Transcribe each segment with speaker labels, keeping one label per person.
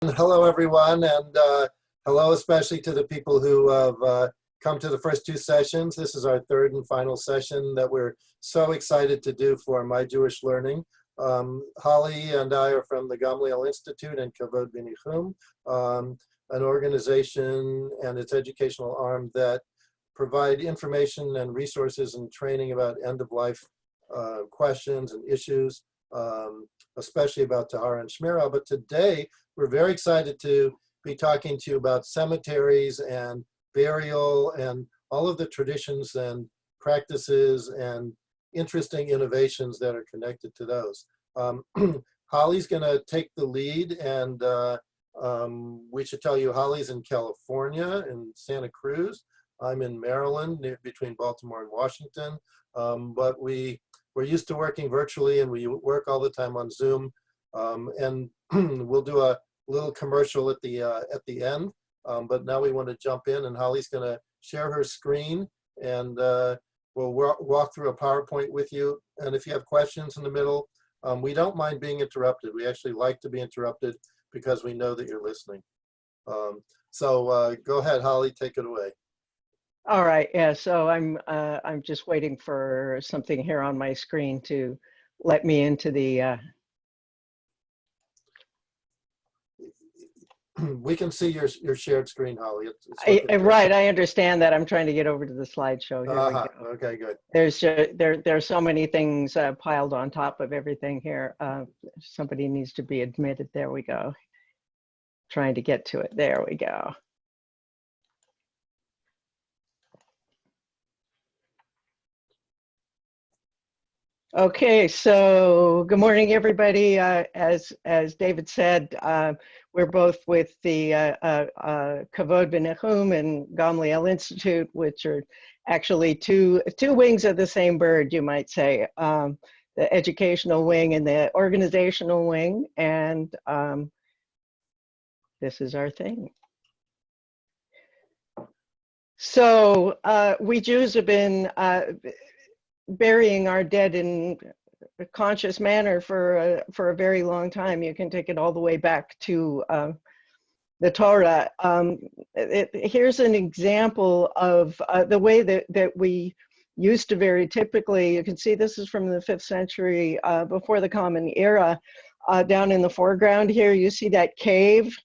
Speaker 1: Hello, everyone, and hello especially to the people who have come to the first two sessions. This is our third and final session that we're so excited to do for My Jewish Learning. Holly and I are from the Gamliel Institute and Kavod, an organization and its educational arm that provide information and resources and training about end-of-life questions and issues, especially about Tahara and Shmirah. But today, we're very excited to be talking to you about cemeteries and burial and all of the traditions and practices and interesting innovations that are connected to those. Holly's going to take the lead, and we should tell you Holly's in California, in Santa Cruz. I'm in Maryland, between Baltimore and Washington, but we're used to working virtually, and we work all the time on Zoom, and we'll do a little commercial at the end, but now we want to jump in, and Holly's going to share her screen, and we'll walk through a PowerPoint with you. And if you have questions in the middle, we don't mind being interrupted. We actually like to be interrupted because we know that you're listening. So go ahead, Holly, take it away.
Speaker 2: All right. Yeah. So I'm just waiting for something here on my screen to let me into the.
Speaker 1: We can see your shared screen, Holly.
Speaker 2: Right. I understand that. I'm trying to get over to the slideshow. Here we go.
Speaker 1: Okay, good.
Speaker 2: There's so many things piled on top of everything here. Somebody needs to be admitted. There we go. Trying to get to it. There we go. Okay, so good morning, everybody. As David said, we're both with the Kavod and Gamliel Institute, which are actually two wings of the same bird, you might say, the educational wing and the organizational wing, and this is our thing. So we Jews have been burying our dead in a conscious manner for a very long time. You can take it all the way back to the Torah. Here's an example of the way that we used to bury typically. You can see this is from the 5th century before the Common Era. Down in the foreground here, you see that cave.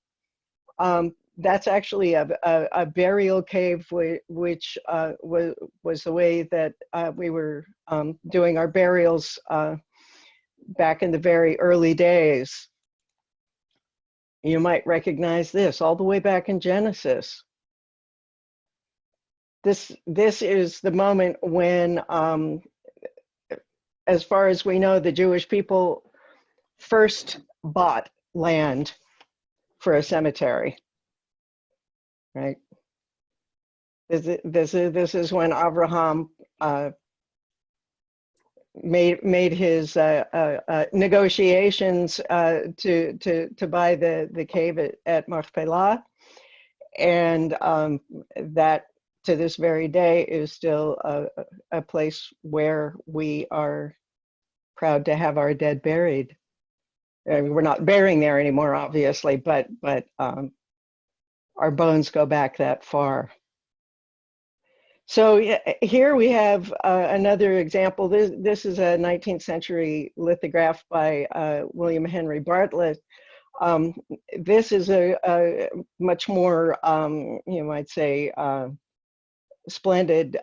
Speaker 2: That's actually a burial cave, which was the way that we were doing our burials back in the very early days. You might recognize this all the way back in Genesis. This is the moment when, as far as we know, the Jewish people first bought land for a cemetery. Right. This is when Abraham made his negotiations to buy the cave at Machpelah, and that to this very day is still a place where we are proud to have our dead buried. We're not burying there anymore, obviously, but our bones go back that far. So here we have another example. This is a 19th century lithograph by William Henry Bartlett. This is a much more, you might say, splendid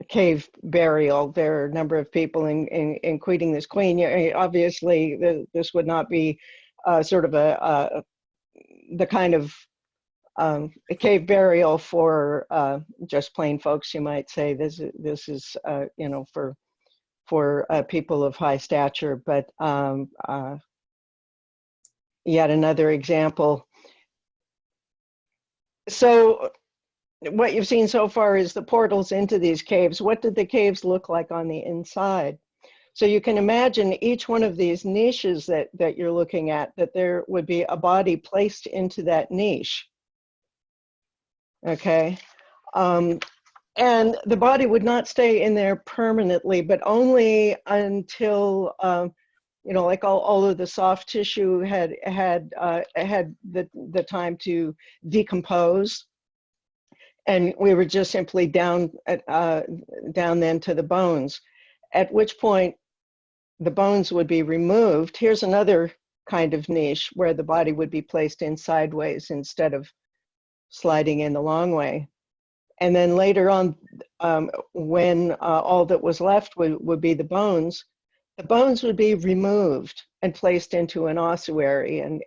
Speaker 2: cave burial. There are a number of people, including this queen. Obviously, this would not be sort of the kind of a cave burial for just plain folks, you might say. This is you know, for people of high stature. But yet another example. So what you've seen so far is the portals into these caves. What did the caves look like on the inside? So you can imagine each one of these niches that you're looking at, that there would be a body placed into that niche. Okay, and the body would not stay in there permanently, but only until like all of the soft tissue had the time to decompose, and we were just simply down then to the bones, at which point the bones would be removed. Here's another kind of niche where the body would be placed in sideways instead of sliding in the long way. And then later on, when all that was left would be the bones would be removed and placed into an ossuary. And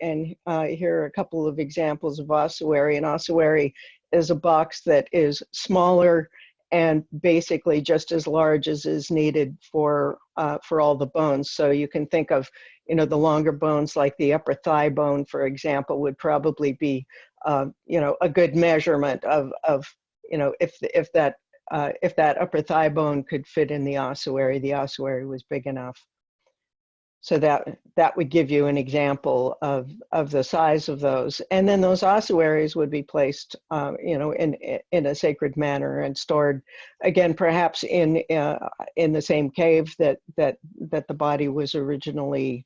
Speaker 2: here are a couple of examples of ossuary. An ossuary is a box that is smaller and basically just as large as is needed for all the bones. So you can think of, the longer bones like the upper thigh bone, for example, would probably be, a good measurement of if that upper thigh bone could fit in the ossuary was big enough. So that would give you an example of the size of those. And then those ossuaries would be placed, in a sacred manner and stored, again, perhaps in the same cave that the body was originally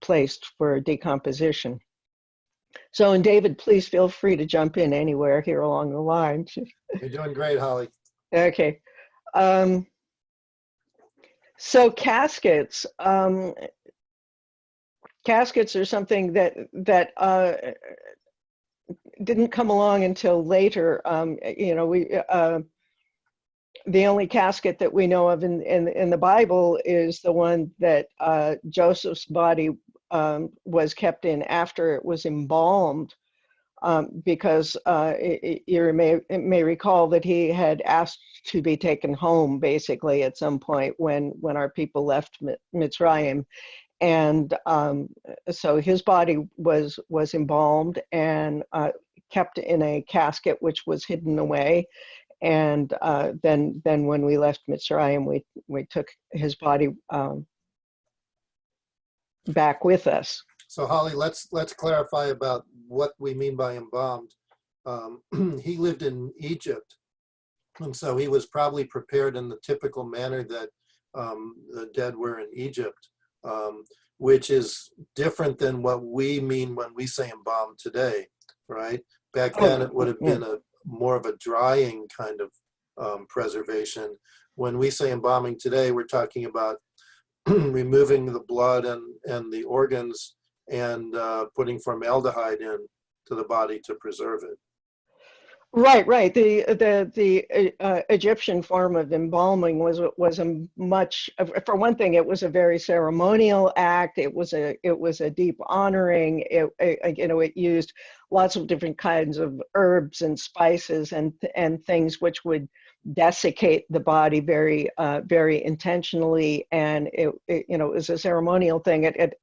Speaker 2: placed for decomposition. So, and David, please feel free to jump in anywhere here along the line.
Speaker 1: You're doing great, Holly.
Speaker 2: Okay. So caskets, caskets are something that didn't come along until later. The only casket that we know of in the Bible is the one that Joseph's body was kept in after it was embalmed, because you may recall that he had asked to be taken home basically at some point when our people left Mitzrayim. And so his body was embalmed and kept in a casket which was hidden away. And then when we left Mitzrayim, we took his body back with us.
Speaker 1: So Holly, let's clarify about what we mean by embalmed. He lived in Egypt, and so he was probably prepared in the typical manner that the dead were in Egypt, which is different than what we mean when we say embalmed today, right? Back then it would have been more of a drying kind of preservation. When we say embalming today, we're talking about removing the blood and the organs and putting formaldehyde in to the body to preserve it.
Speaker 2: Right. The Egyptian form of embalming was a much, for one thing, it was a very ceremonial act. It was a deep honoring. It used lots of different kinds of herbs and spices and things which would desiccate the body very intentionally, and it was a ceremonial thing. It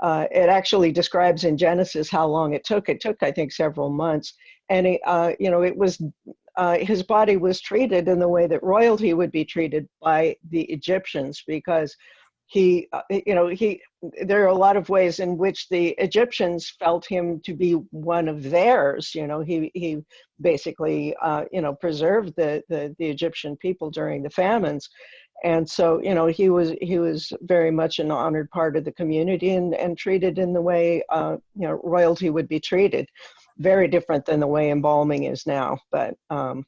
Speaker 2: actually describes in Genesis how long it took. It took, I think, several months. And it was his body was treated in the way that royalty would be treated by the Egyptians, because there are a lot of ways in which the Egyptians felt him to be one of theirs. He basically preserved the Egyptian people during the famines. And so, he was very much an honored part of the community and treated in the way, royalty would be treated. Very different than the way embalming is now, but we're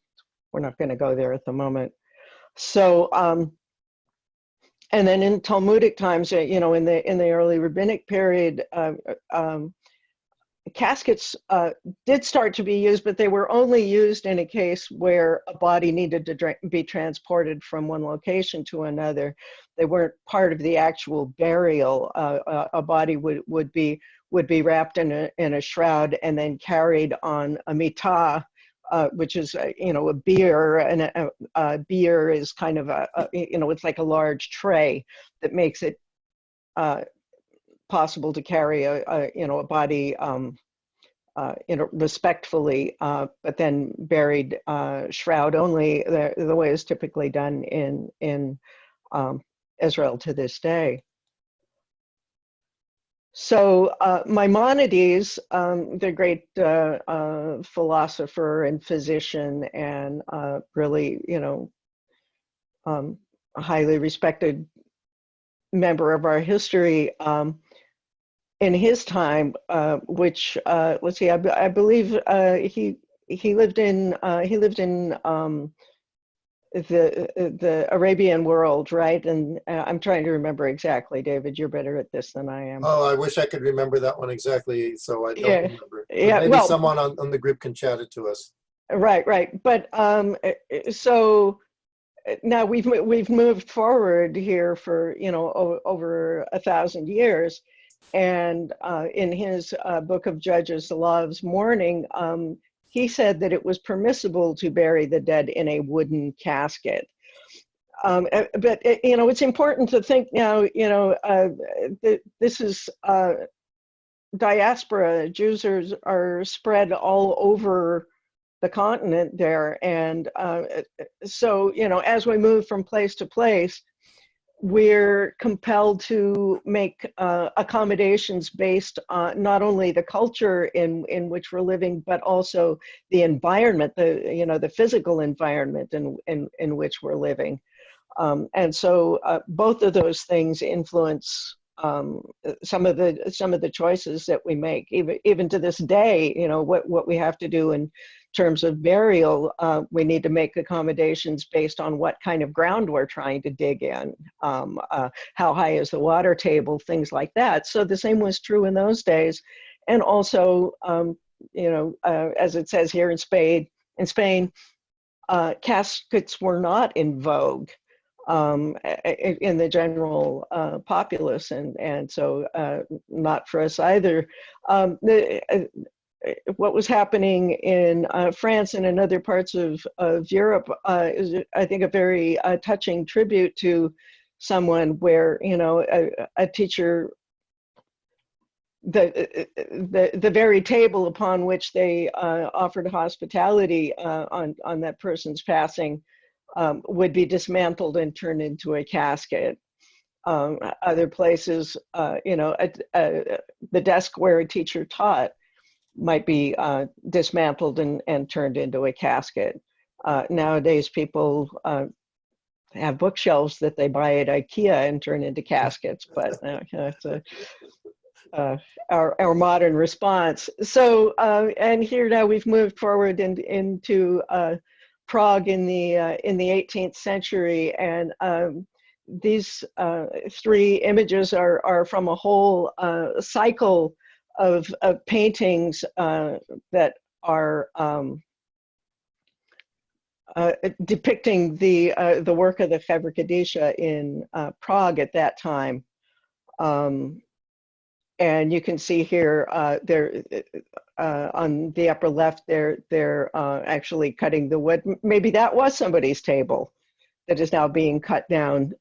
Speaker 2: not going to go there at the moment. So, and then in Talmudic times, in the early rabbinic period, caskets did start to be used, but they were only used in a case where a body needed to be transported from one location to another. They weren't part of the actual burial. A body would be wrapped in a shroud and then carried on a mitah, which is a bier, and a bier is kind of it's like a large tray that makes it possible to carry a body respectfully, but then buried shroud only, the way it's typically done in Israel to this day. So Maimonides, the great philosopher and physician, and really, highly respected member of our history in his time, which let's see, I believe he lived in the Arabian world, right? And I'm trying to remember exactly. David, you're better at this than I am.
Speaker 1: Oh, I wish I could remember that one exactly, so I don't
Speaker 2: Yeah,
Speaker 1: remember. But
Speaker 2: yeah.
Speaker 1: maybe
Speaker 2: Well,
Speaker 1: someone on the group can chat it to us.
Speaker 2: right. But so now we've moved forward here for over 1,000 years, and in his book of Judges, the Law of Mourning, he said that it was permissible to bury the dead in a wooden casket. But it's important to think now. This is diaspora. Jews are spread all over the continent there, and so as we move from place to place, we're compelled to make accommodations based on not only the culture in which we're living, but also the environment, the physical environment in which we're living. And so both of those things influence some of the choices that we make, even to this day. What we have to do in terms of burial, we need to make accommodations based on what kind of ground we're trying to dig in, how high is the water table, things like that. So the same was true in those days, and also, as it says here in Spain, caskets were not in vogue in the general populace, and so not for us either. What was happening in France and in other parts of Europe is, I think, a very touching tribute to someone where a teacher, the very table upon which they offered hospitality on that person's passing would be dismantled and turned into a casket. Other places, the desk where a teacher taught might be dismantled and turned into a casket. Nowadays, people have bookshelves that they buy at IKEA and turn into caskets, but that's our modern response. So, and here now we've moved forward into Prague in the 18th century, and these three images are from a whole cycle of paintings that are depicting the work of the Chevrah Kadisha in Prague at that time. And you can see here, they're on the upper left, they're actually cutting the wood. Maybe that was somebody's table that is now being cut down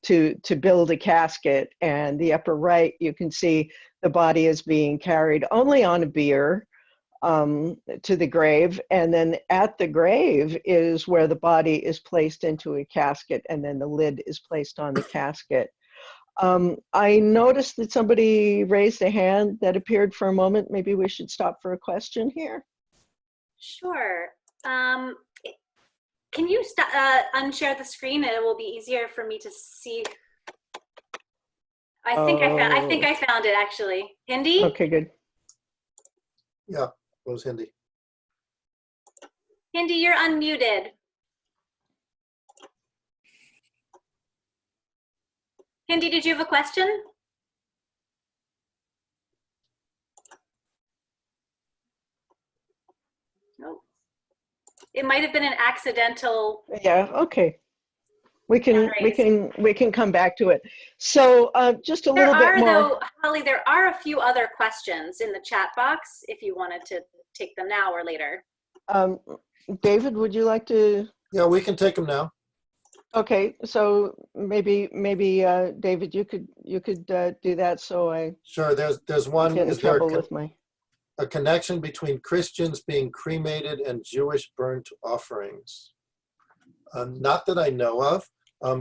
Speaker 2: to build a casket. And the upper right, you can see the body is being carried only on a bier to the grave. And then at the grave is where the body is placed into a casket, and then the lid is placed on the casket. I noticed that somebody raised a hand that appeared for a moment. Maybe we should stop for a question here.
Speaker 3: Sure. Can you unshare the screen, and it will be easier for me to see? I think I found it actually. Hindi?
Speaker 2: Okay, good.
Speaker 1: Yeah, it was Hindi.
Speaker 3: Hindi, you're unmuted. Hindi, did you have a question? Nope. It might have been an accidental.
Speaker 2: Yeah, okay. We can come back to it. So just a little bit more.
Speaker 3: Though, Holly, there are a few other questions in the chat box if you wanted to take them now or later.
Speaker 2: David, would you like to?
Speaker 1: Yeah, we can take them now.
Speaker 2: Okay, so maybe David, you could do that. So I
Speaker 1: sure. There's one.
Speaker 2: Get in trouble with
Speaker 1: a connection between Christians being cremated and Jewish burnt offerings? Not that I know of.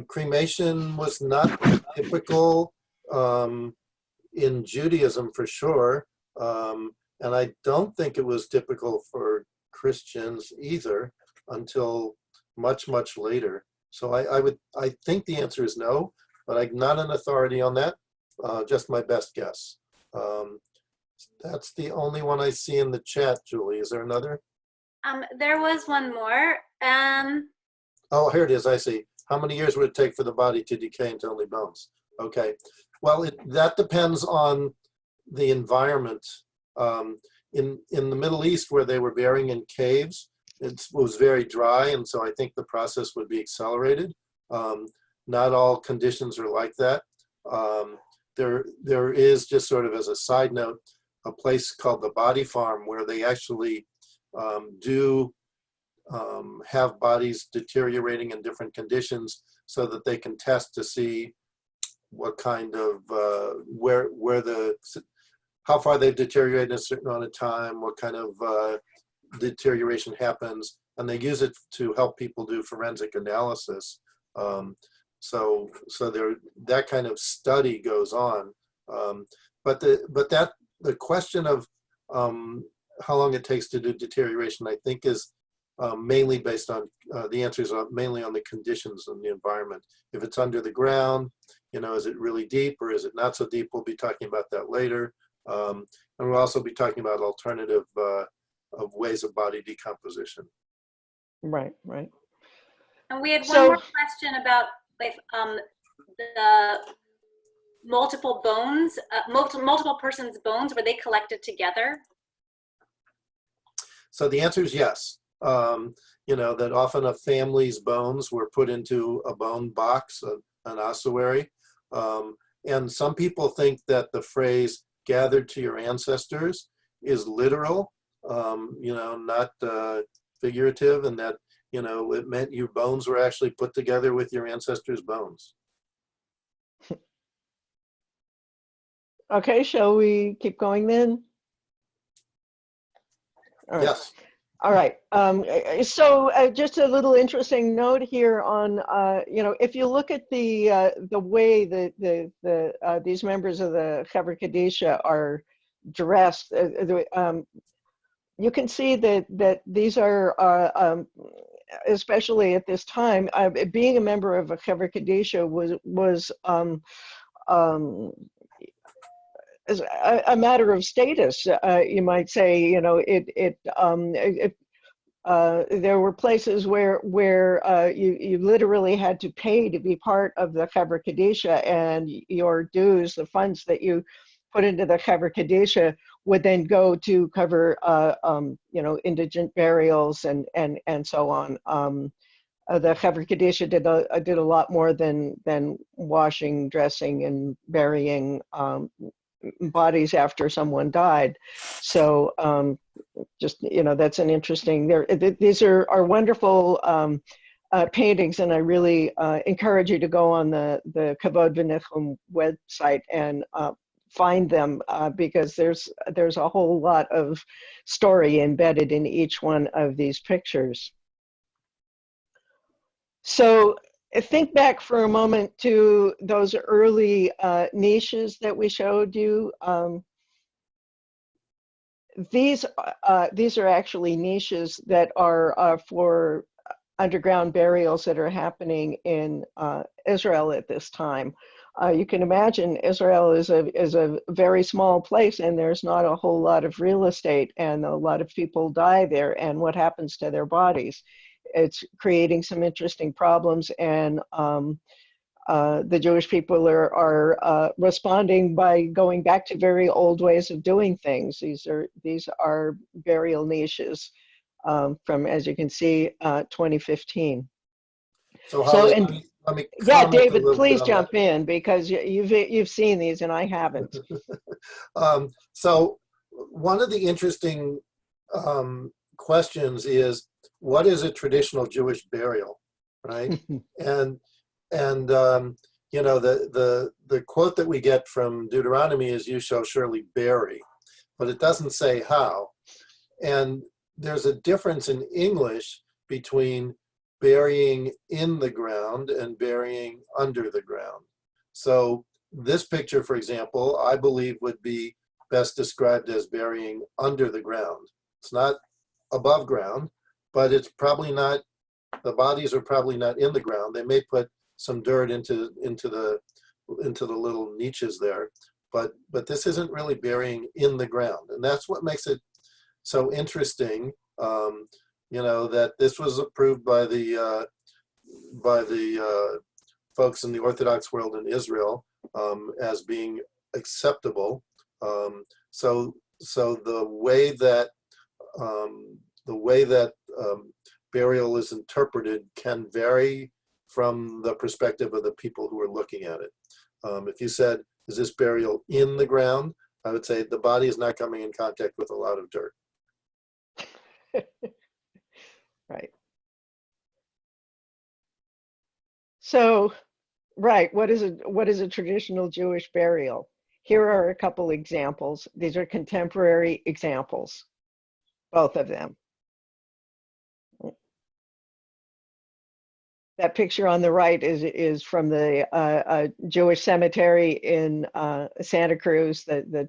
Speaker 1: Cremation was not typical in Judaism for sure, and I don't think it was typical for Christians either until much later. So I think the answer is no, but I'm not an authority on that, just my best guess. That's the only one I see in the chat, Julie. Is there another?
Speaker 3: There was one more.
Speaker 1: Oh, here it is, I see. How many years would it take for the body to decay into only bones? Okay, well, that depends on the environment. In the Middle East, where they were burying in caves, it was very dry, and so I think the process would be accelerated. Not all conditions are like that. There is, just sort of as a side note, a place called the Body Farm where they actually do have bodies deteriorating in different conditions so that they can test to see what kind of, how far they've deteriorated in a certain amount of time, what kind of deterioration happens, and they use it to help people do forensic analysis. So that kind of study goes on. But the question of how long it takes to do deterioration, I think, is mainly based on, the answers are mainly on the conditions and the environment. If it's under the ground, is it really deep or is it not so deep? We'll be talking about that later. And we'll also be talking about alternative of ways of body decomposition.
Speaker 2: Right.
Speaker 3: And we had one more question about if the multiple bones, multiple persons' bones, were they collected together?
Speaker 1: So the answer is yes. That often a family's bones were put into a bone box, an ossuary. And some people think that the phrase "gathered to your ancestors" is literal, not figurative, and that, it meant your bones were actually put together with your ancestors' bones.
Speaker 2: Okay, shall we keep going then? All right.
Speaker 1: Yes.
Speaker 2: All right. So just a little interesting note here on, if you look at the way that these members of the Chevrah Kadisha are dressed, you can see that these are, especially at this time, being a member of a Chevrah Kadisha was a matter of status, you might say. There were places where you literally had to pay to be part of the Chevrah Kadisha, and your dues, the funds that you put into the Chevrah Kadisha, would then go to cover indigent burials and so on. The Chevrah Kadisha did a lot more than washing, dressing, and burying bodies after someone died. So that's an interesting, these are wonderful paintings, and I really encourage you to go on the Kavod V'Nichum website and find them, because there's a whole lot of story embedded in each one of these pictures. So think back for a moment to those early niches that we showed you. These are actually niches that are for underground burials that are happening in Israel at this time. You can imagine Israel is a very small place, and there's not a whole lot of real estate, and a lot of people die there, and what happens to their bodies? It's creating some interesting problems, and the Jewish people are responding by going back to very old ways of doing things. These are burial niches from, as you can see, 2015.
Speaker 1: So Holly, let me
Speaker 2: yeah, David, please jump in, because you've seen these and I haven't.
Speaker 1: So one of the interesting questions is, what is a traditional Jewish burial, right? and the quote that we get from Deuteronomy is, "You shall surely bury," but it doesn't say how. And there's a difference in English between burying in the ground and burying under the ground. So this picture, for example, I believe would be best described as burying under the ground. It's not above ground, but it's probably not, the bodies are probably not in the ground. They may put some dirt into the little niches there. But this isn't really burying in the ground, and that's what makes it so interesting. You know, that this was approved by the folks in the Orthodox world in Israel as being acceptable. So the way that burial is interpreted can vary from the perspective of the people who are looking at it. If you said, is this burial in the ground? I would say the body is not coming in contact with a lot of dirt.
Speaker 2: Right. So, right, what is a traditional Jewish burial? Here are a couple examples. These are contemporary examples, both of them. That picture on the right is from the Jewish cemetery in Santa Cruz, the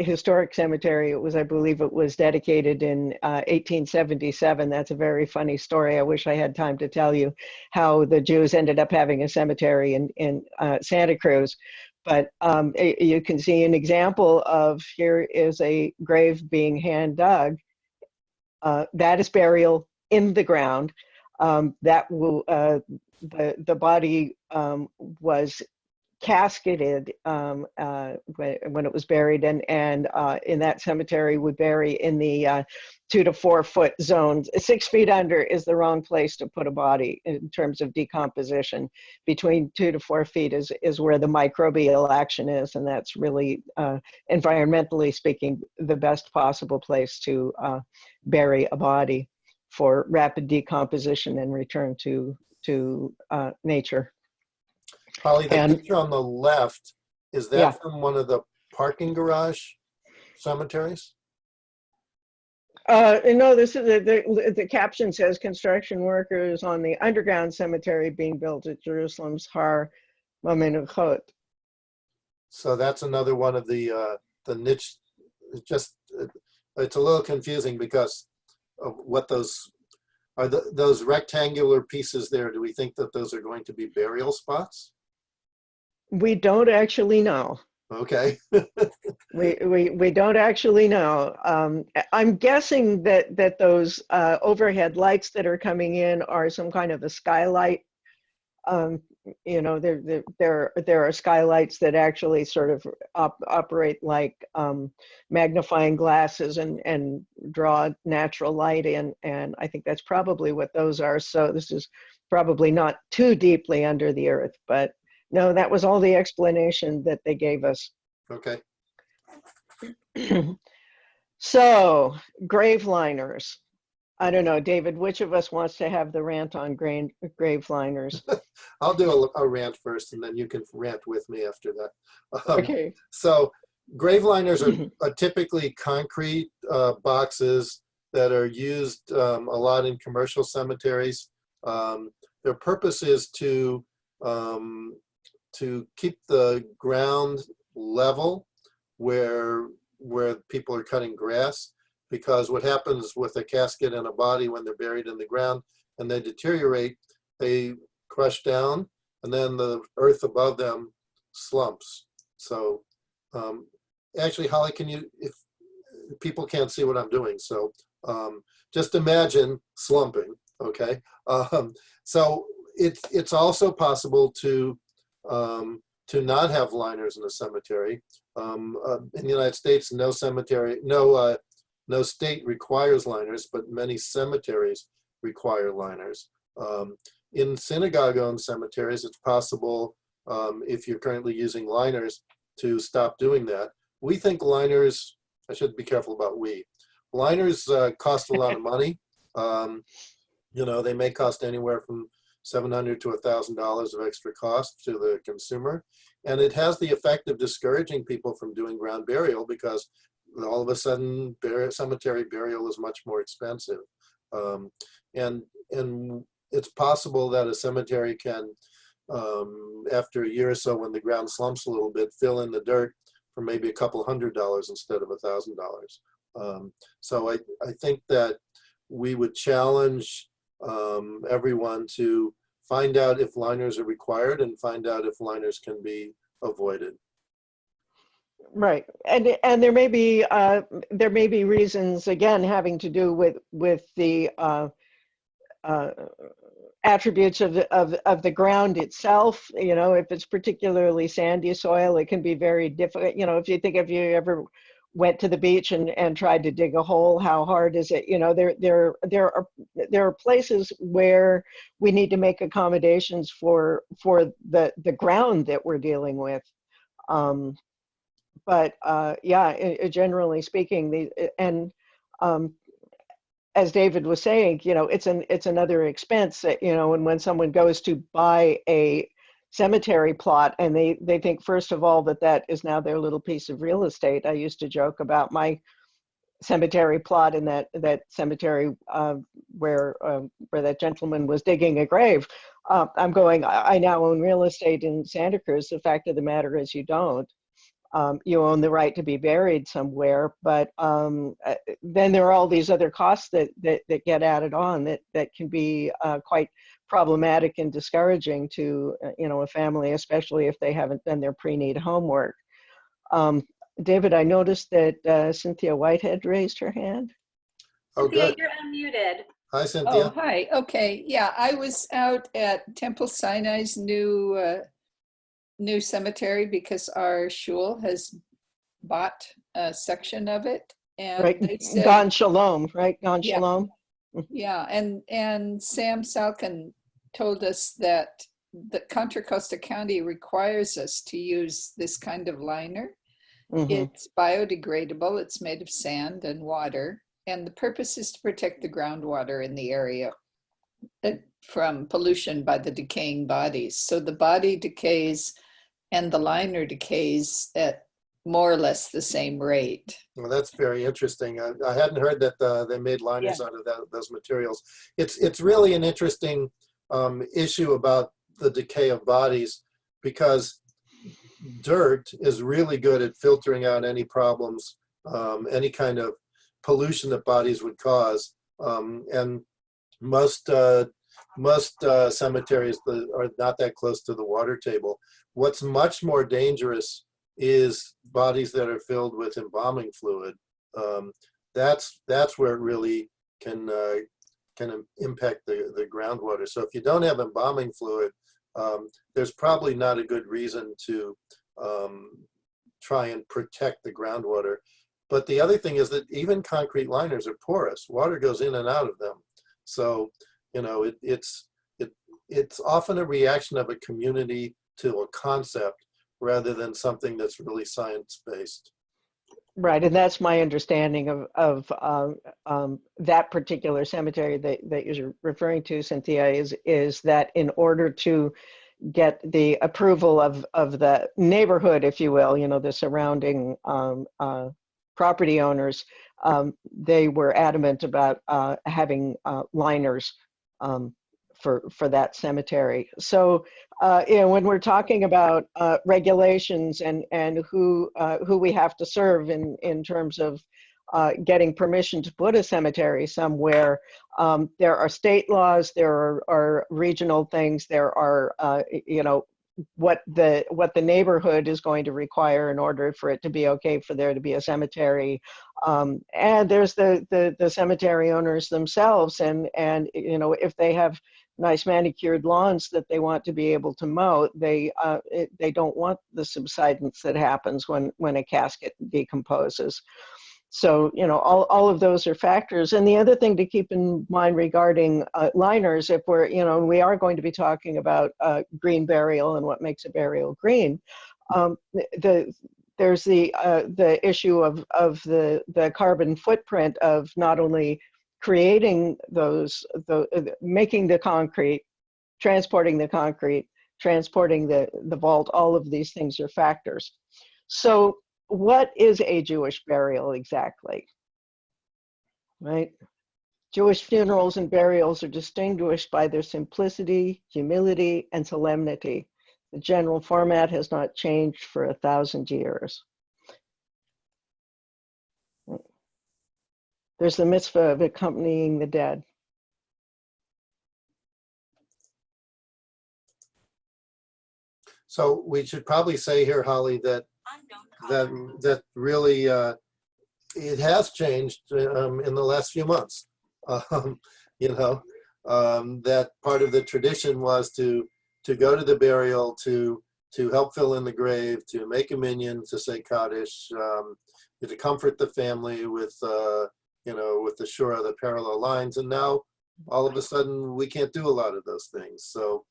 Speaker 2: historic cemetery. It was, I believe it was dedicated in 1877. That's a very funny story. I wish I had time to tell you how the Jews ended up having a cemetery in Santa Cruz. But you can see an example of, here is a grave being hand dug. That is burial in the ground. That will, the body was casketed when it was buried, and in that cemetery would bury in the 2 to 4 foot zones. 6 feet under is the wrong place to put a body in terms of decomposition. Between 2 to 4 feet is where the microbial action is, and that's really, environmentally speaking, the best possible place to bury a body for rapid decomposition and return to nature.
Speaker 1: Holly, the picture on the left, is that
Speaker 2: Yeah.
Speaker 1: from one of the parking garage cemeteries?
Speaker 2: No, this is the caption says construction workers on the underground cemetery being built at Jerusalem's Har Hamenuchot.
Speaker 1: So that's another one of the niche. It's a little confusing because of what those are. Those rectangular pieces there, do we think that those are going to be burial spots?
Speaker 2: We don't actually know.
Speaker 1: Okay.
Speaker 2: we don't actually know. I'm guessing that those overhead lights that are coming in are some kind of a skylight. You know, there are skylights that actually sort of operate like magnifying glasses and draw natural light in, and I think that's probably what those are. So this is probably not too deeply under the earth, but no, that was all the explanation that they gave us.
Speaker 1: Okay.
Speaker 2: So, grave liners. I don't know, David, which of us wants to have the rant on grave liners?
Speaker 1: I'll do a rant first, and then you can rant with me after that.
Speaker 2: Okay.
Speaker 1: So, grave liners are typically concrete boxes that are used a lot in commercial cemeteries. Their purpose is to keep the ground level where people are cutting grass, because what happens with a casket and a body when they're buried in the ground and they deteriorate, they crush down, and then the earth above them slumps. So actually, Holly, can you, if people can't see what I'm doing, so just imagine slumping, okay? So it's also possible to not have liners in a cemetery. In the United States, no state requires liners, but many cemeteries require liners. In synagogue-owned cemeteries, it's possible, if you're currently using liners, to stop doing that. We think liners, I should be careful about we. Liners cost a lot of money. You know, they may cost anywhere from $700 to $1,000 of extra cost to the consumer. And it has the effect of discouraging people from doing ground burial, because all of a sudden cemetery burial is much more expensive. And it's possible that a cemetery can, after a year or so, when the ground slumps a little bit, fill in the dirt for maybe a couple $100 instead of $1,000. So I think that we would challenge everyone to find out if liners are required and find out if liners can be avoided.
Speaker 2: Right, and there may be reasons, again, having to do with the attributes of the ground itself. You know, if it's particularly sandy soil, it can be very difficult. You know, if you ever went to the beach and tried to dig a hole, how hard is it? You know, there are places where we need to make accommodations for the ground that we're dealing with. But generally speaking, as David was saying, you know, it's another expense that, you know, and when someone goes to buy a cemetery plot and they think, first of all, that is now their little piece of real estate. I used to joke about my cemetery plot in that cemetery where that gentleman was digging a grave. I'm going, I now own real estate in Santa Cruz. The fact of the matter is you don't. You own the right to be buried somewhere, but then there are all these other costs that get added on that can be quite problematic and discouraging to you know, a family, especially if they haven't done their pre-need homework. David, I noticed that Cynthia Whitehead raised her hand.
Speaker 1: Oh,
Speaker 3: Cynthia,
Speaker 1: good.
Speaker 3: you're unmuted.
Speaker 1: Hi, Cynthia.
Speaker 4: Oh, hi. Okay. Yeah, I was out at Temple Sinai's new cemetery because our shul has bought a section of it, and
Speaker 2: Right,
Speaker 4: they said,
Speaker 2: Gan Shalom, right? Gan
Speaker 4: Yeah.
Speaker 2: Shalom.
Speaker 4: yeah, and Sam Salkin told us that the Contra Costa County requires us to use this kind of liner.
Speaker 2: Mhm.
Speaker 4: It's biodegradable. It's made of sand and water, and the purpose is to protect the groundwater in the area from pollution by the decaying bodies. So the body decays and the liner decays at more or less the same rate.
Speaker 1: Well, that's very interesting. I hadn't heard that they made liners out of those materials. It's really an interesting issue about the decay of bodies, because dirt is really good at filtering out any problems, any kind of pollution that bodies would cause. And most cemeteries are not that close to the water table. What's much more dangerous is bodies that are filled with embalming fluid. That's where it really can impact the groundwater. So if you don't have embalming fluid, there's probably not a good reason to try and protect the groundwater. But the other thing is that even concrete liners are porous. Water goes in and out of them. So, you know, it's often a reaction of a community to a concept rather than something that's really science-based.
Speaker 2: Right, and that's my understanding of that particular cemetery that you're referring to, Cynthia, is that in order to get the approval of the neighborhood, if you will, you know, the surrounding property owners, they were adamant about having liners for that cemetery. So, you know, when we're talking about regulations and who we have to serve in terms of getting permission to put a cemetery somewhere, there are state laws, there are regional things, there are you know, what the neighborhood is going to require in order for it to be okay for there to be a cemetery, and there's the cemetery owners themselves, and you know, if they have nice manicured lawns that they want to be able to mow, they don't want the subsidence that happens when a casket decomposes. So, you know, all of those are factors. And the other thing to keep in mind regarding liners, if we're, you know, we are going to be talking about green burial and what makes a burial green, there's the issue of the carbon footprint of not only creating making the concrete, transporting the concrete, transporting the vault, all of these things are factors. So what is a Jewish burial exactly? Right? Jewish funerals and burials are distinguished by their simplicity, humility, and solemnity. The general format has not changed for 1,000 years. There's the mitzvah of accompanying the dead.
Speaker 1: So we should probably say here, Holly, that really it has changed in the last few months. You know, that part of the tradition was to go to the burial, to help fill in the grave, to make a minyan, to say Kaddish, to comfort the family with you know, with the Shura, the parallel lines. And now all of a sudden we can't do a lot of those things. So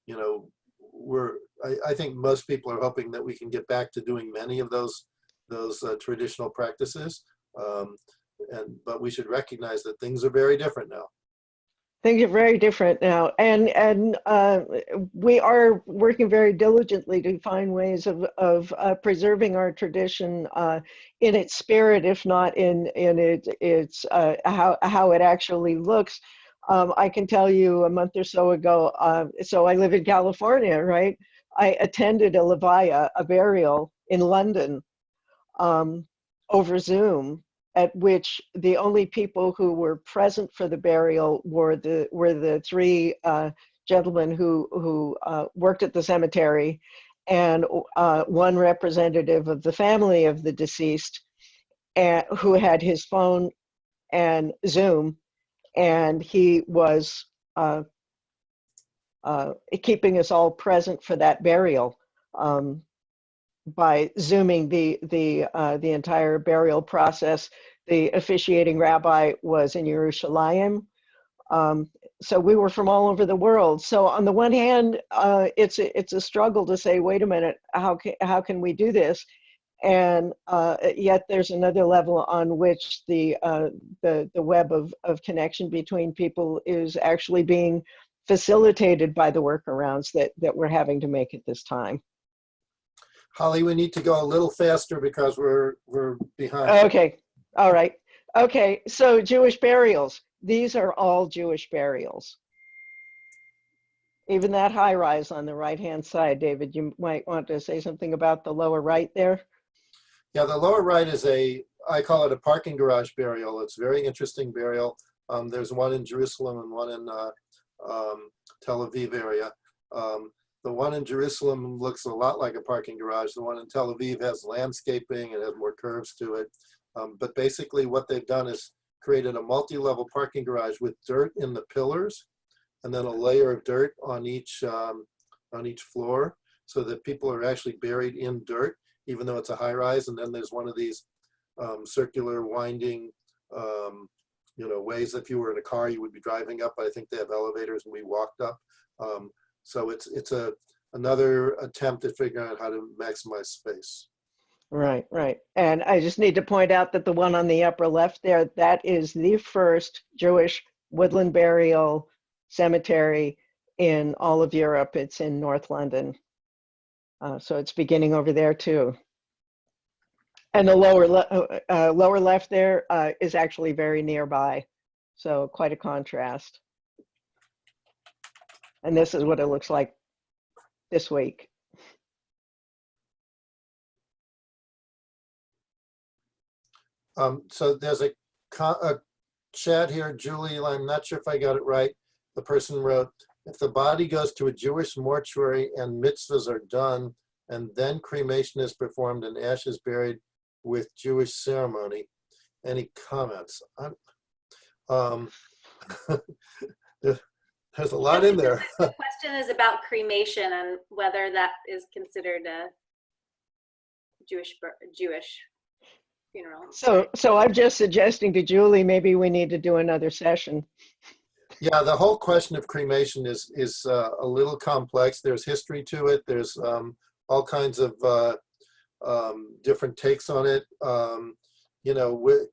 Speaker 1: you know, I think most people are hoping that we can get back to doing many of those traditional practices. But we should recognize that things are very different now.
Speaker 2: Things are very different now, and we are working very diligently to find ways of preserving our tradition in its spirit, if not in its how it actually looks. I can tell you a month or so ago, so I live in California, right? I attended a levaya, a burial in London, over Zoom, at which the only people who were present for the burial were the three gentlemen who worked at the cemetery, and one representative of the family of the deceased, and who had his phone and Zoom, and he was keeping us all present for that burial by Zooming the entire burial process. The officiating rabbi was in Yerushalayim. So we were from all over the world. So on the one hand, it's a struggle to say, wait a minute, how can we do this? And yet there's another level on which the web of connection between people is actually being facilitated by the workarounds that we're having to make at this time.
Speaker 1: Holly, we need to go a little faster because we're behind.
Speaker 2: Okay, all right. Okay, so Jewish burials. These are all Jewish burials. Even that high rise on the right-hand side, David, you might want to say something about the lower right there.
Speaker 1: Yeah, the lower right is I call it a parking garage burial. It's a very interesting burial. There's one in Jerusalem and one in Tel Aviv area. The one in Jerusalem looks a lot like a parking garage. The one in Tel Aviv has landscaping and has more curves to it. But basically what they've done is created a multi-level parking garage with dirt in the pillars and then a layer of dirt on each floor, so that people are actually buried in dirt, even though it's a high rise. And then there's one of these circular winding you know, ways that if you were in a car, you would be driving up. I think they have elevators and we walked up. So it's another attempt at figuring out how to maximize space.
Speaker 2: Right, right. And I just need to point out that the one on the upper left there, that is the first Jewish woodland burial cemetery in all of Europe. It's in North London. So it's beginning over there too. And the lower left there is actually very nearby. So quite a contrast. And this is what it looks like this week.
Speaker 1: So there's a chat here, Julie, I'm not sure if I got it right. The person wrote, if the body goes to a Jewish mortuary and mitzvahs are done, and then cremation is performed and ashes buried with Jewish ceremony, any comments? There's a lot in there.
Speaker 3: The question is about cremation and whether that is considered a Jewish funeral.
Speaker 2: So I'm just suggesting to Julie, maybe we need to do another session.
Speaker 1: Yeah, the whole question of cremation is a little complex. There's history to it. There's all kinds of different takes on it. You know,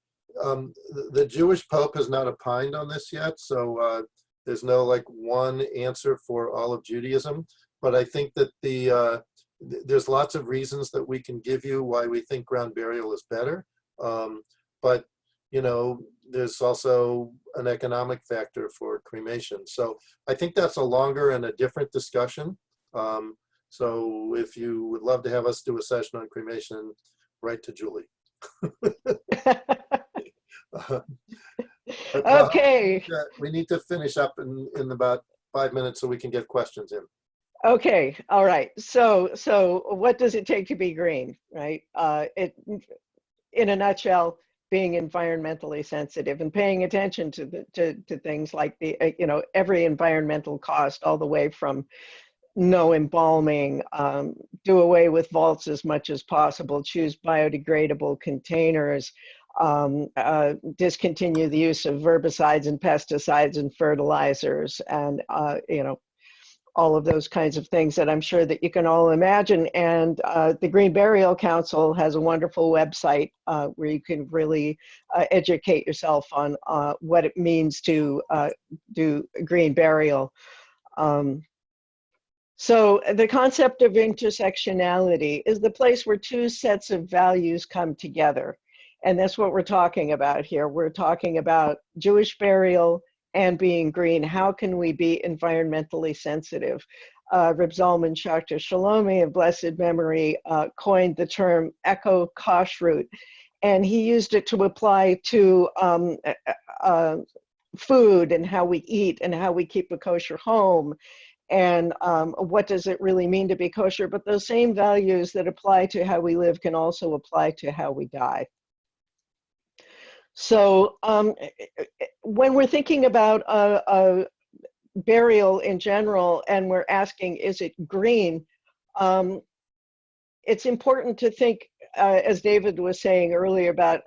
Speaker 1: the Jewish Pope has not opined on this yet, so there's no like one answer for all of Judaism. But I think that there's lots of reasons that we can give you why we think ground burial is better. But you know, there's also an economic factor for cremation. So I think that's a longer and a different discussion. So if you would love to have us do a session on cremation, write to Julie.
Speaker 2: Okay.
Speaker 1: We need to finish up in about 5 minutes so we can get questions in.
Speaker 2: Okay, all right. So what does it take to be green, right? In a nutshell, being environmentally sensitive and paying attention to to things like the every environmental cost, all the way from no embalming, do away with vaults as much as possible, choose biodegradable containers, discontinue the use of herbicides and pesticides and fertilizers, and all of those kinds of things that I'm sure that you can all imagine. And the Green Burial Council has a wonderful website where you can really educate yourself on what it means to do green burial. So the concept of intersectionality is the place where two sets of values come together. And that's what we're talking about here. We're talking about Jewish burial and being green. How can we be environmentally sensitive? Reb Zalman Schachter Shalomi of blessed memory coined the term Eco-Kashrut, and he used it to apply to food and how we eat and how we keep a kosher home. And what does it really mean to be kosher? But those same values that apply to how we live can also apply to how we die. So when we're thinking about a burial in general, and we're asking, is it green? It's important to think, as David was saying earlier, about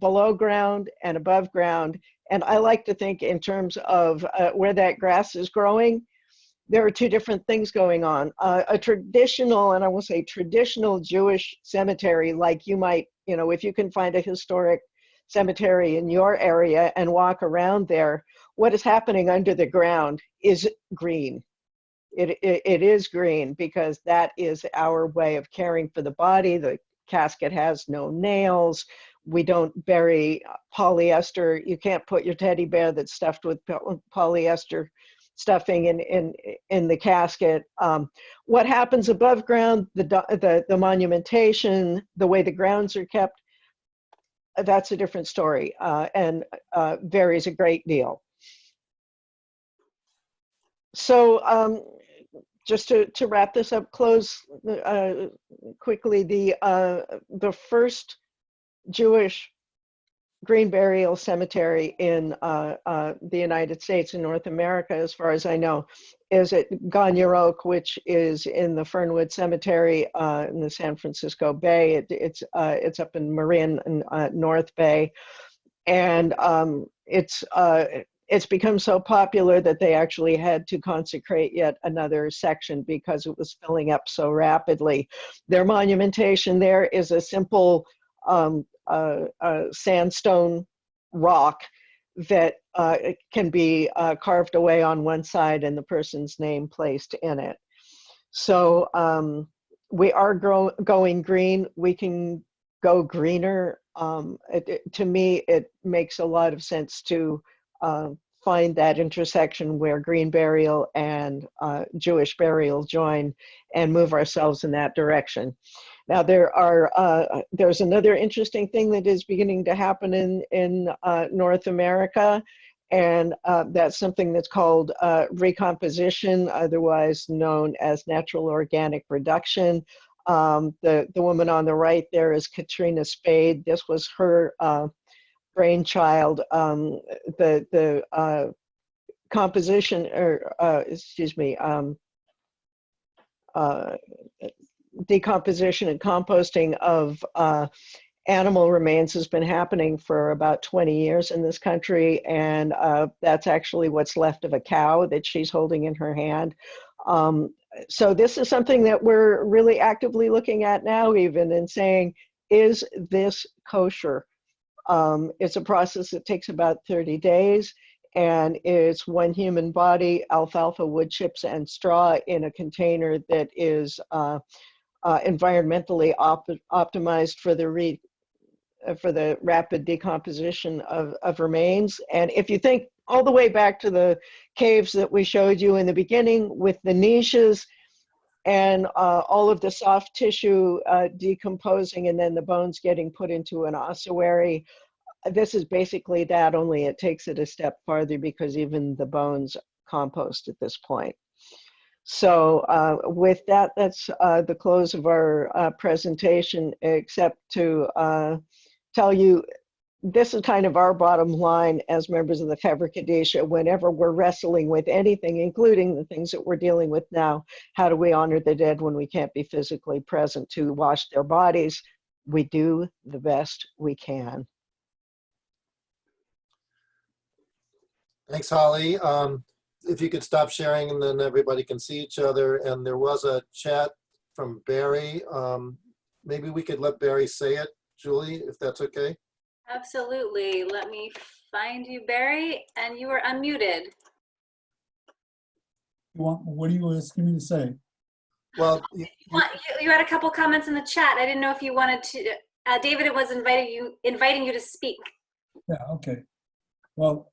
Speaker 2: below ground and above ground. And I like to think in terms of where that grass is growing. There are two different things going on. A traditional, and I will say traditional Jewish cemetery, like you might, if you can find a historic cemetery in your area and walk around there, what is happening under the ground is green. It is green because that is our way of caring for the body. The casket has no nails. We don't bury polyester. You can't put your teddy bear that's stuffed with polyester stuffing in the casket. What happens above ground, the monumentation, the way the grounds are kept, that's a different story and varies a great deal. So just to wrap this up, close quickly, the first Jewish green burial cemetery in the United States, in North America, as far as I know, is at Gagner Oak, which is in the Fernwood Cemetery in the San Francisco Bay. It's up in Marin and North Bay, and it's become so popular that they actually had to consecrate yet another section because it was filling up so rapidly. Their monumentation there is a simple sandstone rock that can be carved away on one side and the person's name placed in it. So we are going green. We can go greener. To me, it makes a lot of sense to find that intersection where green burial and Jewish burial join and move ourselves in that direction. Now, there's another interesting thing that is beginning to happen in North America, and that's something that's called recomposition, otherwise known as natural organic reduction. The woman on the right there is Katrina Spade. This was her brainchild. The composition, or decomposition and composting of animal remains has been happening for about 20 years in this country, and that's actually what's left of a cow that she's holding in her hand. So this is something that we're really actively looking at now, even, and saying, is this kosher? It's a process that takes about 30 days, and it's one human body, alfalfa, wood chips, and straw in a container that is environmentally optimized for the rapid decomposition of remains. And if you think all the way back to the caves that we showed you in the beginning with the niches and all of the soft tissue decomposing and then the bones getting put into an ossuary, this is basically that, only it takes it a step farther because even the bones compost at this point. So with that, that's the close of our presentation, except to tell you this is kind of our bottom line as members of the Chevrah Kadisha. Whenever we're wrestling with anything, including the things that we're dealing with now, how do we honor the dead when we can't be physically present to wash their bodies? We do the best we can.
Speaker 1: Thanks, Holly. If you could stop sharing and then everybody can see each other. And there was a chat from Barry. Maybe we could let Barry say it, Julie, if that's okay.
Speaker 3: Absolutely. Let me find you, Barry, and you are unmuted.
Speaker 5: What are you asking me to say?
Speaker 1: Well,
Speaker 3: You had a couple comments in the chat. I didn't know if you wanted to. David was inviting you to speak.
Speaker 5: Yeah, okay. Well,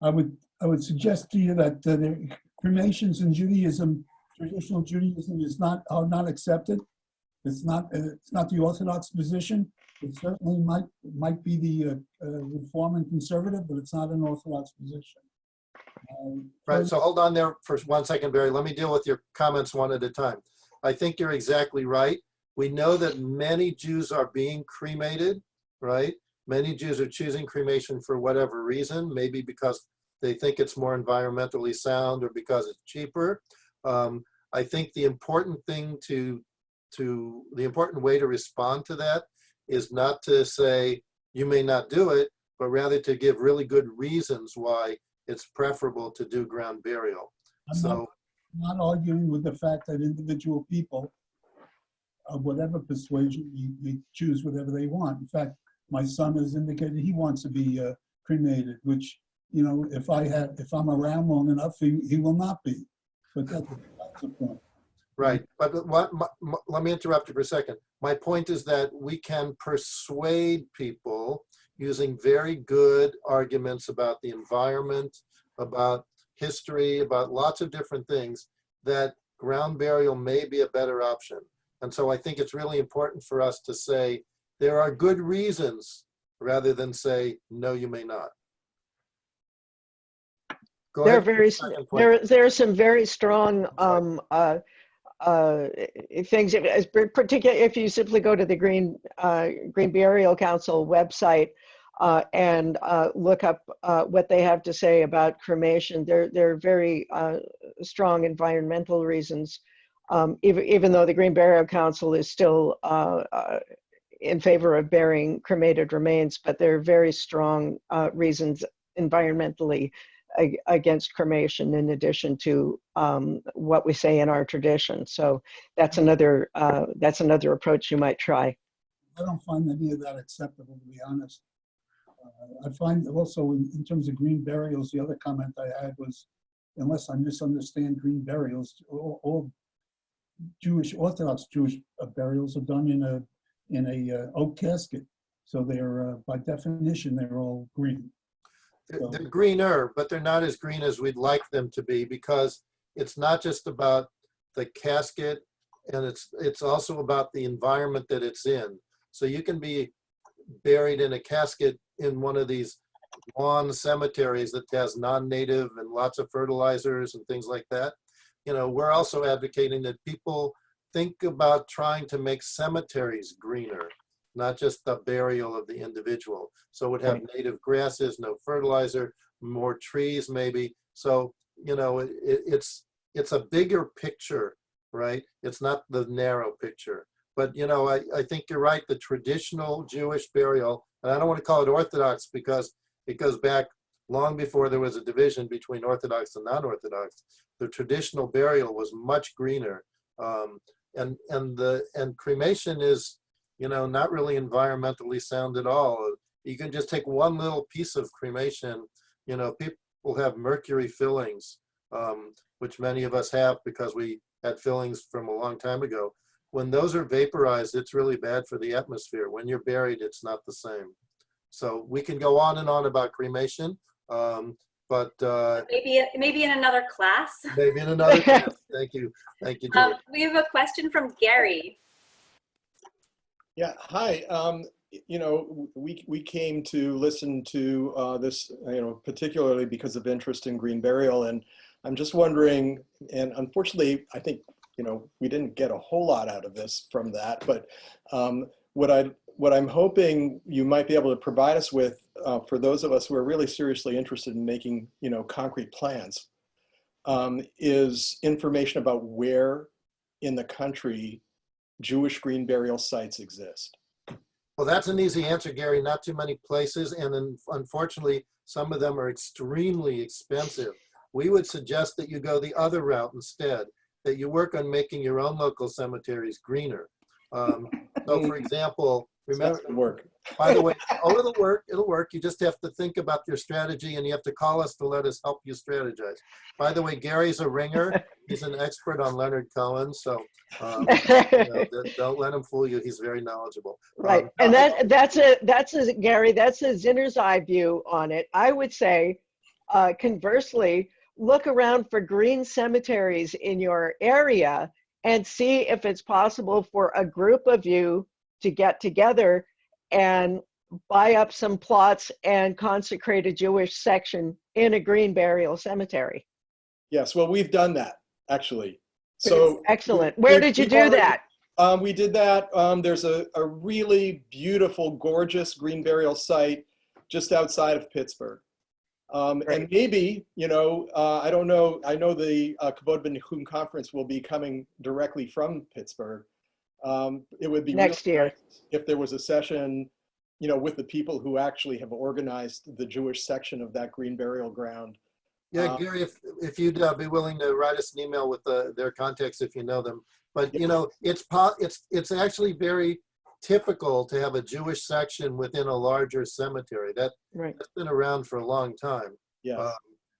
Speaker 5: I would suggest to you that the cremations in Judaism, traditional Judaism, are not accepted. It's not the Orthodox position. It certainly might be the Reform and Conservative, but it's not an Orthodox position.
Speaker 1: Right, so hold on there for 1 second, Barry. Let me deal with your comments one at a time. I think you're exactly right. We know that many Jews are being cremated, right? Many Jews are choosing cremation for whatever reason, maybe because they think it's more environmentally sound or because it's cheaper. I think the important thing the important way to respond to that is not to say, you may not do it, but rather to give really good reasons why it's preferable to do ground burial.
Speaker 5: I'm not arguing with the fact that individual people of whatever persuasion, they choose whatever they want. In fact, my son has indicated he wants to be cremated, which, you know, if I'm around long enough, he will not be. But that's the point.
Speaker 1: Right, but let me interrupt you for a second. My point is that we can persuade people using very good arguments about the environment, about history, about lots of different things, that ground burial may be a better option. And so I think it's really important for us to say, there are good reasons, rather than say, no, you may not. Go ahead.
Speaker 2: There are some very strong things, particularly if you simply go to the Green Burial Council website and look up what they have to say about cremation. There are very strong environmental reasons, even though the Green Burial Council is still in favor of burying cremated remains, but there are very strong reasons environmentally against cremation, in addition to what we say in our tradition. So that's another approach you might try.
Speaker 5: I don't find any of that acceptable, to be honest. I find also in terms of green burials, the other comment I had was, unless I misunderstand green burials, all Orthodox Jewish burials are done in a oak casket. So they're by definition, they're all green.
Speaker 1: They're greener, but they're not as green as we'd like them to be, because it's not just about the casket, and it's also about the environment that it's in. So you can be buried in a casket in one of these lawn cemeteries that has non-native and lots of fertilizers and things like that. You know, we're also advocating that people think about trying to make cemeteries greener, not just the burial of the individual. So it would have native grasses, no fertilizer, more trees maybe. So, you know, it's a bigger picture, right? It's not the narrow picture. But, you know, I think you're right, the traditional Jewish burial, and I don't want to call it Orthodox because it goes back long before there was a division between Orthodox and non-Orthodox. The traditional burial was much greener. And cremation is, you know, not really environmentally sound at all. You can just take one little piece of cremation. You know, people have mercury fillings, which many of us have because we had fillings from a long time ago. When those are vaporized, it's really bad for the atmosphere. When you're buried, it's not the same. So we can go on and on about cremation, but
Speaker 3: maybe in another class.
Speaker 1: Maybe in another class. Thank you, Julie.
Speaker 3: We have a question from Gary.
Speaker 6: Yeah, hi. You know, we came to listen to this, you know, particularly because of interest in green burial, and I'm just wondering, and unfortunately, I think, we didn't get a whole lot out of this from that, but what I'm hoping you might be able to provide us with, for those of us who are really seriously interested in making, concrete plans, is information about where in the country Jewish green burial sites exist.
Speaker 1: Well, that's an easy answer, Gary. Not too many places, and then unfortunately, some of them are extremely expensive. We would suggest that you go the other route instead, that you work on making your own local cemeteries greener. So for example, remember,
Speaker 6: work.
Speaker 1: by the way, oh, it'll work. You just have to think about your strategy and you have to call us to let us help you strategize. By the way, Gary's a ringer. He's an expert on Leonard Cohen. So don't let him fool you. He's very knowledgeable.
Speaker 2: Right. And that's Gary, that's a Zinner's eye view on it. I would say, conversely, look around for green cemeteries in your area and see if it's possible for a group of you to get together and buy up some plots and consecrate a Jewish section in a green burial cemetery.
Speaker 6: Yes, well, we've done that, actually. So
Speaker 2: excellent. Where did you do that?
Speaker 6: We did that. There's a really beautiful, gorgeous green burial site just outside of Pittsburgh. And maybe, I don't know, I know the Kavod Ben conference will be coming directly from Pittsburgh. It would be
Speaker 2: next
Speaker 6: really
Speaker 2: year
Speaker 6: nice if there was a session, with the people who actually have organized the Jewish section of that green burial ground.
Speaker 1: Yeah, Gary, if you'd be willing to write us an email with their contacts if you know them. But it's actually very typical to have a Jewish section within a larger cemetery. That's been around for a long time.
Speaker 6: Yeah.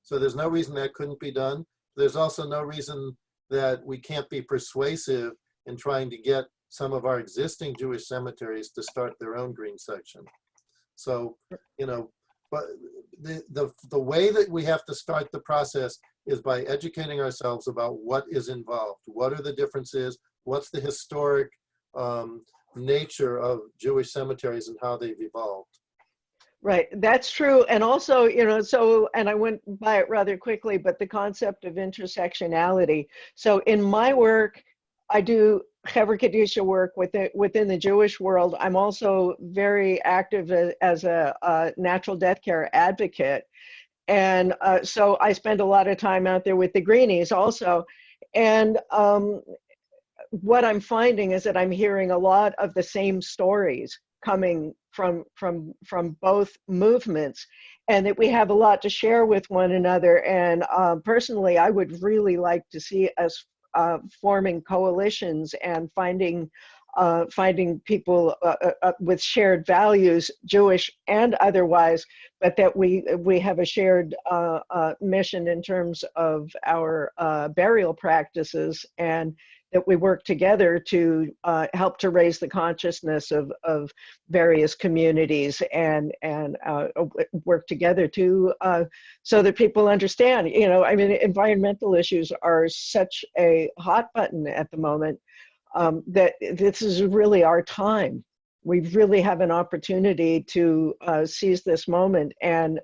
Speaker 1: So there's no reason that couldn't be done. There's also no reason that we can't be persuasive in trying to get some of our existing Jewish cemeteries to start their own green section. So, but the way that we have to start the process is by educating ourselves about what is involved. What are the differences? What's the historic nature of Jewish cemeteries and how they've evolved?
Speaker 2: Right, that's true. And also, and I went by it rather quickly, but the concept of intersectionality. So in my work, I do Chevrah Kadisha work within the Jewish world. I'm also very active as a natural death care advocate. And so I spend a lot of time out there with the greenies also. And what I'm finding is that I'm hearing a lot of the same stories coming from both movements, and that we have a lot to share with one another. And personally, I would really like to see us forming coalitions and finding people with shared values, Jewish and otherwise, but that we have a shared mission in terms of our burial practices, and that we work together to help to raise the consciousness of various communities and work together to so that people understand. Environmental issues are such a hot button at the moment that this is really our time. We really have an opportunity to seize this moment and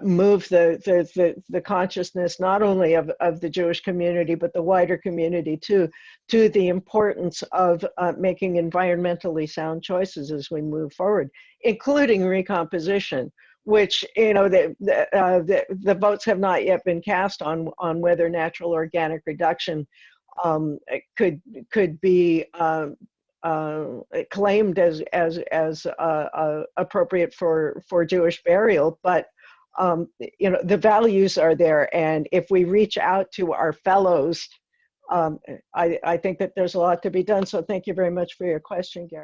Speaker 2: move the consciousness not only of the Jewish community but the wider community too, to the importance of making environmentally sound choices as we move forward, including recomposition, which the votes have not yet been cast on whether natural organic reduction could be claimed as appropriate for Jewish burial, but the values are there, and if we reach out to our fellows, I think that there's a lot to be done. So thank you very much for your question, Gary.